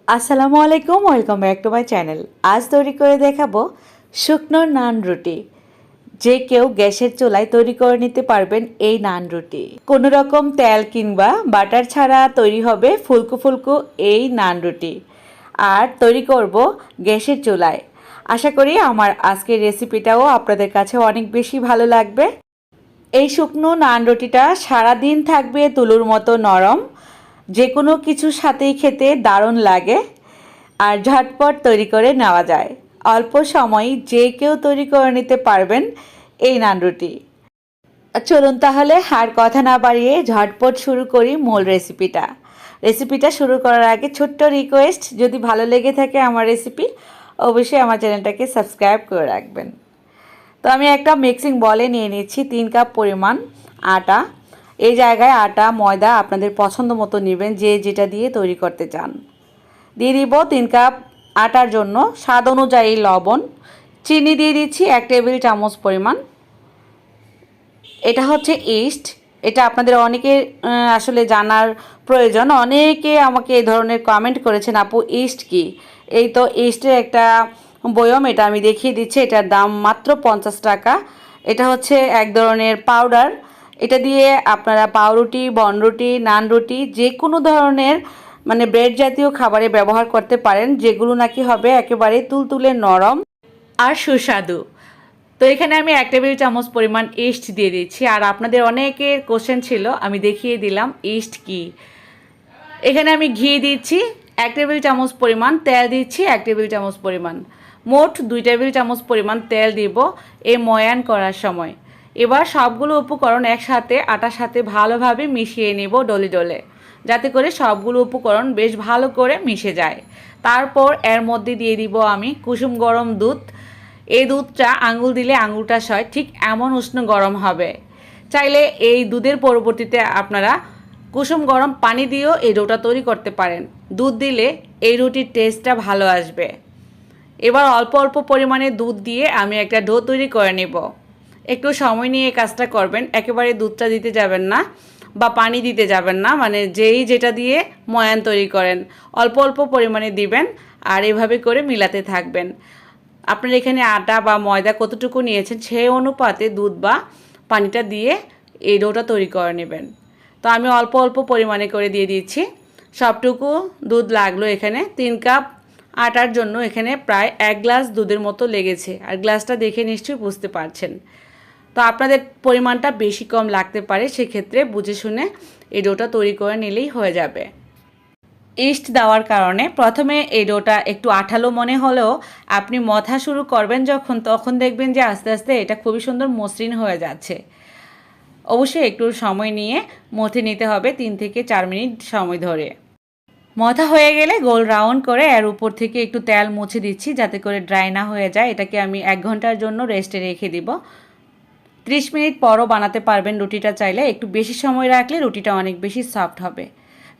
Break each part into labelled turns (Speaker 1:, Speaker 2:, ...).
Speaker 1: আসসালামু আলাইকুম, welcome back to my channel. আজ তৈরি করে দেখাবো শুকনো নান রুটি। যে কেউ গ্যাসের চুলায় তৈরি করে নিতে পারবেন এই নান রুটি। কোনো রকম তেল কিংবা বাটার ছাড়া তৈরি হবে ফুলকো ফুলকো এই নান রুটি। আর তৈরি করব গ্যাসের চুলায়। আশা করি আমার আজকের রেসিপিটাও আপনাদের কাছে অনেক বেশি ভালো লাগবে। এই শুকনো নান রুটিটা সারাদিন থাকবে তুলোর মতো নরম, যে কোনো কিছুর সাথেই খেতে দারুণ লাগে আর ঝটপট তৈরি করে নেওয়া যায়। অল্প সময়ই যে কেউ তৈরি করে নিতে পারবেন এই নান রুটি। চলুন তাহলে আর কথা না বাড়িয়ে ঝটপট শুরু করি মূল রেসিপিটা শুরু করার আগে ছোট্ট রিকোয়েস্ট, যদি ভালো লেগে থাকে আমার রেসিপি অবশ্যই আমার চ্যানেলটাকে সাবস্ক্রাইব করে রাখবেন। তো আমি একটা মিক্সিং বলে নিয়ে নিচ্ছি 3 কাপ পরিমাণ আটা। এই জায়গায় আটা ময়দা আপনাদের পছন্দ মতো নেবেন, যে যেটা দিয়ে তৈরি করতে চান। দিয়ে দিব 3 কাপ আটার জন্য স্বাদ অনুযায়ী লবণ। চিনি দিয়ে দিচ্ছি 1 টেবিল চামচ পরিমাণ। এটা হচ্ছে ইস্ট। এটা আপনাদের অনেকের আসলে জানার প্রয়োজন। অনেকে আমাকে এই ধরনের কমেন্ট করেছেন, আপু ইস্ট কি? এই তো ইস্টের একটা বয়ম, এটা আমি দেখিয়ে দিচ্ছি। এটার দাম মাত্র 50 টাকা। এটা হচ্ছে এক ধরনের পাউডার। এটা দিয়ে আপনারা পাউরুটি, বনরুটি, নান রুটি যে কোনো ধরনের মানে ব্রেড জাতীয় খাবারে ব্যবহার করতে পারেন, যেগুলো নাকি হবে একেবারে তুলতুলে নরম আর সুস্বাদু। তো এখানে আমি 1 টেবিল চামচ পরিমাণ ইস্ট দিয়ে দিচ্ছি। আর আপনাদের অনেকের কোশ্চেন ছিল, আমি দেখিয়ে দিলাম ইস্ট কি। এখানে আমি ঘি দিচ্ছি 1 টেবিল চামচ পরিমাণ, তেল দিচ্ছি 1 টেবিল চামচ পরিমাণ, মোট 2 টেবিল চামচ পরিমাণ তেল দিব এই ময়ান করার সময়। এবার সবগুলো উপকরণ একসাথে আটার সাথে ভালোভাবে মিশিয়ে নেব ডলে ডলে, যাতে করে সবগুলো উপকরণ বেশ ভালো করে মিশে যায়। তারপর এর মধ্যে দিয়ে দিব আমি কুসুম গরম দুধ। এই দুধটা আঙুল দিলে আঙুলটা সয়, ঠিক এমন উষ্ণ গরম হবে। চাইলে এই দুধের পরবর্তীতে আপনারা কুসুম গরম পানি দিয়েও এই ডোটা তৈরি করতে পারেন। দুধ দিলে এই রুটির টেস্টটা ভালো আসবে। এবার অল্প অল্প পরিমাণে দুধ দিয়ে আমি একটা ডো তৈরি করে নেব। একটু সময় নিয়ে এই কাজটা করবেন, একেবারে দুধটা দিতে যাবেন না বা পানি দিতে যাবেন না, মানে যেই যেটা দিয়ে ময়ান তৈরি করেন অল্প অল্প পরিমাণে দিবেন আর এভাবে করে মিলাতে থাকবেন। আপনার এখানে আটা বা ময়দা কতটুকু নিয়েছেন সেই অনুপাতে দুধ বা পানিটা দিয়ে এই ডোটা তৈরি করে নেবেন। তো আমি অল্প অল্প পরিমাণে করে দিয়ে দিচ্ছি। সবটুকু দুধ লাগলো এখানে। 3 কাপ আটার জন্য এখানে প্রায় 1 গ্লাস দুধের মতো লেগেছে। আর গ্লাসটা দেখে নিশ্চয়ই বুঝতে পারছেন। তো আপনাদের পরিমাণটা বেশি কম লাগতে পারে, সেক্ষেত্রে বুঝে শুনে এই ডোটা তৈরি করে নিলেই হয়ে যাবে। ইস্ট দেওয়ার কারণে প্রথমে এই ডোটা একটু আঠালো মনে হলেও আপনি মথা শুরু করবেন যখন, তখন দেখবেন যে আস্তে আস্তে এটা খুবই সুন্দর মসৃণ হয়ে যাচ্ছে। অবশ্যই একটু সময় নিয়ে মথে নিতে হবে, 3 থেকে 4 মিনিট সময় ধরে। মথা হয়ে গেলে গোল রাউন্ড করে এর উপর থেকে একটু তেল মুছে দিচ্ছি, যাতে করে ড্রাই না হয়ে যায়। এটাকে আমি 1 ঘন্টার জন্য রেস্টে রেখে দিব। 30 মিনিট পরও বানাতে পারবেন রুটিটা। চাইলে একটু বেশি সময় রাখলে রুটিটা অনেক বেশি সফট হবে।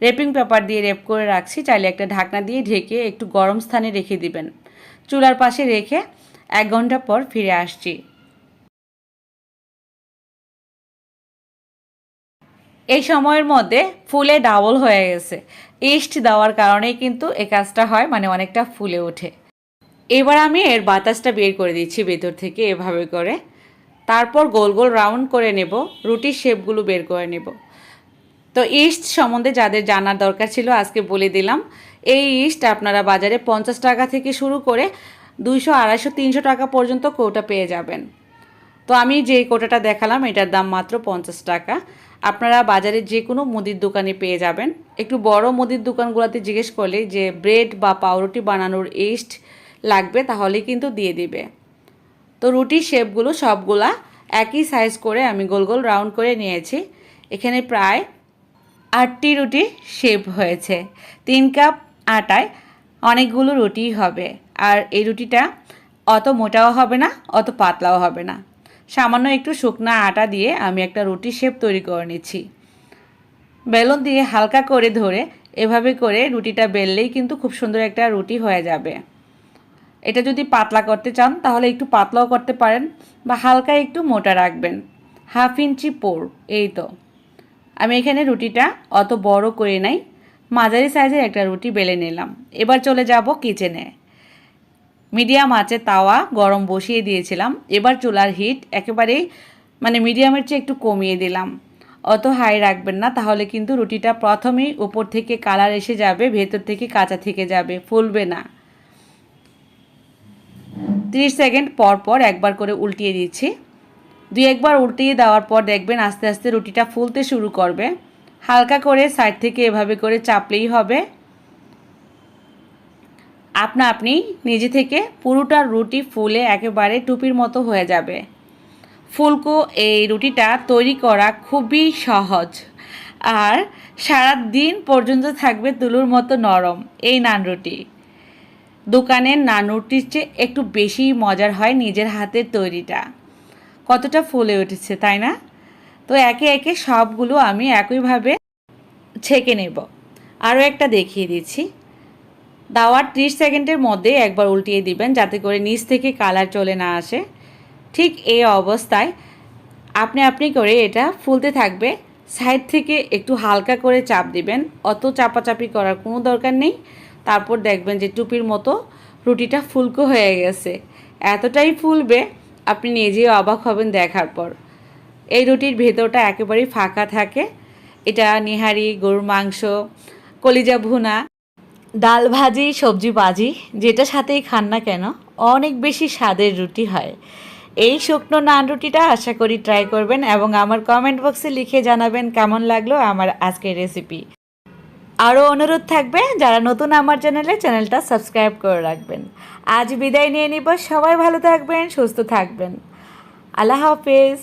Speaker 1: রেপিং পেপার দিয়ে রেপ করে রাখছি। চাইলে একটা ঢাকনা দিয়ে ঢেকে একটু গরম স্থানে রেখে দিবেন। চুলার পাশে রেখে 1 ঘন্টা পর ফিরে আসছি। এই সময়ের মধ্যে ফুলে ডাবল হয়ে গেছে। ইস্ট দেওয়ার কারণেই কিন্তু এই কাজটা হয়, মানে অনেকটা ফুলে ওঠে। এবার আমি এর বাতাসটা বের করে দিচ্ছি ভেতর থেকে এভাবে করে। তারপর গোল গোল রাউন্ড করে নেব, রুটির শেপগুলো বের করে নেব। তো ইস্ট সম্বন্ধে যাদের জানার দরকার ছিল আজকে বলে দিলাম। এই ইস্ট আপনারা বাজারে 50 টাকা থেকে শুরু করে 200, 250, 300 টাকা পর্যন্ত কৌটা পেয়ে যাবেন। তো আমি যে কৌটাটা দেখালাম এটার দাম মাত্র 50 টাকা। আপনারা বাজারে যে কোনো মুদির দোকানে পেয়ে যাবেন। একটু বড় মুদির দোকানগুলোতে জিজ্ঞেস করলে যে ব্রেড বা পাউরুটি বানানোর ইস্ট লাগবে, তাহলে কিন্তু দিয়ে দিবে। তো রুটির শেপগুলো সবগুলা একই সাইজ করে আমি গোল গোল রাউন্ড করে নিয়েছি। এখানে প্রায় 8টি রুটি শেপ হয়েছে। 3 কাপ আটায় অনেকগুলো রুটি হবে। আর এই রুটিটা অত মোটাও হবে না, অত পাতলাও হবে না। সামান্য একটু শুকনা আটা দিয়ে আমি একটা রুটি শেপ তৈরি করে নিচ্ছি। বেলুন দিয়ে হালকা করে ধরে এভাবে করে রুটিটা বেললেই কিন্তু খুব সুন্দর একটা রুটি হয়ে যাবে। এটা যদি পাতলা করতে চান তাহলে একটু পাতলাও করতে পারেন বা হালকা একটু মোটা রাখবেন। 1/2 ইঞ্চি পোর। এই তো আমি এখানে রুটিটা অত বড় করে নাই, মাঝারি সাইজের একটা রুটি বেলে নিলাম। এবার চলে যাব কিচেনে। মিডিয়াম আঁচে তাওয়া গরম বসিয়ে দিয়েছিলাম। এবার চুলার হিট একেবারেই মিডিয়ামের চেয়ে একটু কমিয়ে দিলাম। অত হাই রাখবেন না, তাহলে কিন্তু রুটিটা প্রথমেই উপর থেকে কালার এসে যাবে, ভেতর থেকে কাঁচা থেকে যাবে, ফুলবে না। 30 সেকেন্ড পর পর একবার করে উল্টিয়ে দিচ্ছি। 2-1বার উল্টিয়ে দেওয়ার পর দেখবেন আস্তে আস্তে রুটিটা ফুলতে শুরু করবে। হালকা করে সাইড থেকে এভাবে করে চাপলেই হবে। আপনি নিজে থেকে পুরোটা রুটি ফুলে একেবারে টুপির মতো হয়ে যাবে। ফুলকো এই রুটিটা তৈরি করা খুবই সহজ, আর সারা দিন পর্যন্ত থাকবে তুলোর মতো নরম এই নান রুটি। দোকানের নান রুটির চেয়ে একটু বেশি মজার হয় নিজের হাতের তৈরিটা। কতটা ফুলে উঠেছে তাই না? তো একে একে সবগুলো আমি একইভাবে ছেঁকে নেব। আরও একটা দেখিয়ে দিচ্ছি। দাওয়ার 30 সেকেন্ডের মধ্যে একবার উল্টিয়ে দিবেন, যাতে করে নিচ থেকে কালার চলে না আসে। ঠিক এই অবস্থায় আপনি করে এটা ফুলতে থাকবে। সাইড থেকে একটু হালকা করে চাপ দিবেন, অত চাপাচাপি করার কোনো দরকার নেই। তারপর দেখবেন যে টুপির মতো রুটিটা ফুলকো হয়ে গেছে। এতটাই ফুলবে আপনি নিজেই অবাক হবেন দেখার পর। এই রুটির ভেতরটা একেবারেই ফাঁকা থাকে। এটা নিহারি, গরুর মাংস, কলিজা ভুনা, ডাল ভাজি, সবজি ভাজি যেটা সাথেই খান না কেন, অনেক বেশি স্বাদের রুটি হয়। এই শুকনো নান রুটিটা আশা করি ট্রাই করবেন এবং আমার কমেন্ট বক্সে লিখে জানাবেন কেমন লাগলো আমার আজকের রেসিপি। আরও অনুরোধ থাকবে যারা নতুন আমার চ্যানেলটা সাবস্ক্রাইব করে রাখবেন। আজ বিদায় নিয়ে নিব। সবাই ভালো থাকবেন, সুস্থ থাকবেন। আল্লাহ হাফেজ।